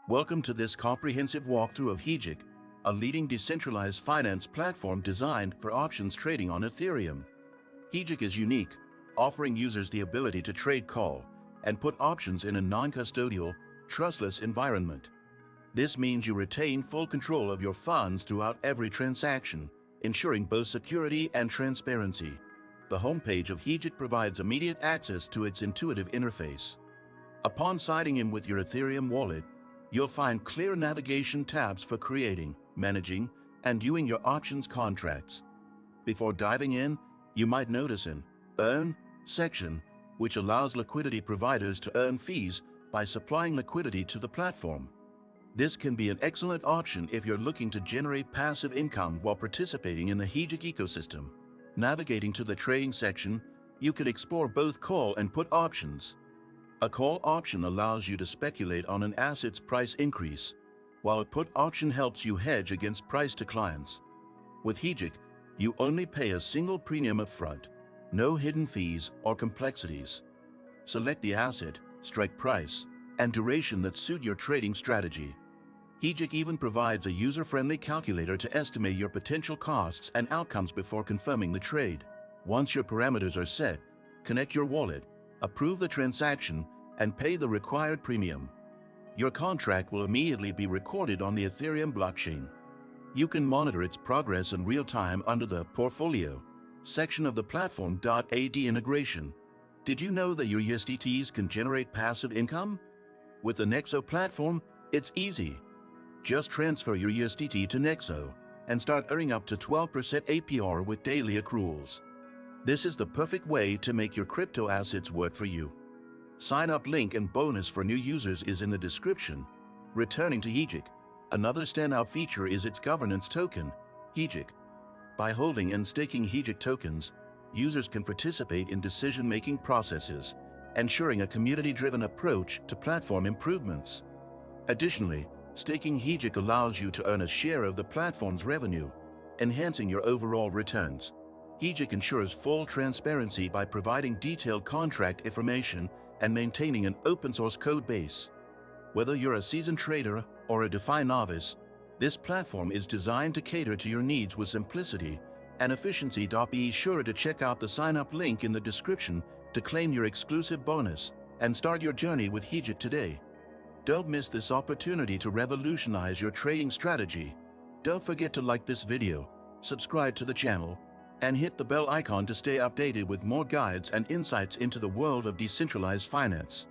Welcome to this comprehensive walkthrough of Hegic, a leading decentralized finance platform designed for options trading on Ethereum. Hegic is unique, offering users the ability to trade call and put options in a non-custodial, trustless environment. This means you retain full control of your funds throughout every transaction, ensuring both security and transparency. The homepage of Hegic provides immediate access to its intuitive interface. Upon signing in with your Ethereum wallet, you'll find clear navigation tabs for creating, managing, and viewing your options contracts. Before diving in, you might notice an Earn section, which allows liquidity providers to earn fees by supplying liquidity to the platform. This can be an excellent option if you're looking to generate passive income while participating in the Hegic ecosystem. Navigating to the trading section, you can explore both call and put options. A call option allows you to speculate on an asset's price increase, while a put option helps you hedge against price declines. With Hegic, you only pay a single premium upfront, no hidden fees or complexities. Select the asset, strike price, and duration that suit your trading strategy. Hegic even provides a user-friendly calculator to estimate your potential costs and outcomes before confirming the trade. Once your parameters are set, connect your wallet, approve the transaction, and pay the required premium. Your contract will immediately be recorded on the Ethereum blockchain. You can monitor its progress in real time under the Portfolio section of the platform.ad integration. Did you know that your USDTs can generate passive income? With the Nexo platform, it's easy. Just transfer your USDT to Nexo and start earning up to 12% APR with daily accruals. This is the perfect way to make your crypto assets work for you. Sign up link and bonus for new users is in the description. Returning to Hegic, another standout feature is its governance token, Hegic. By holding and staking Hegic tokens, users can participate in decision-making processes, ensuring a community-driven approach to platform improvements. Additionally, staking Hegic allows you to earn a share of the platform's revenue, enhancing your overall returns. Hegic ensures full transparency by providing detailed contract information and maintaining an open-source code base. Whether you're a seasoned trader or a DeFi novice, this platform is designed to cater to your needs with simplicity and efficiency. Be sure to check out the sign-up link in the description to claim your exclusive bonus and start your journey with Hegic today. Don't miss this opportunity to revolutionize your trading strategy. Don't forget to like this video, subscribe to the channel, and hit the bell icon to stay updated with more guides and insights into the world of decentralized finance.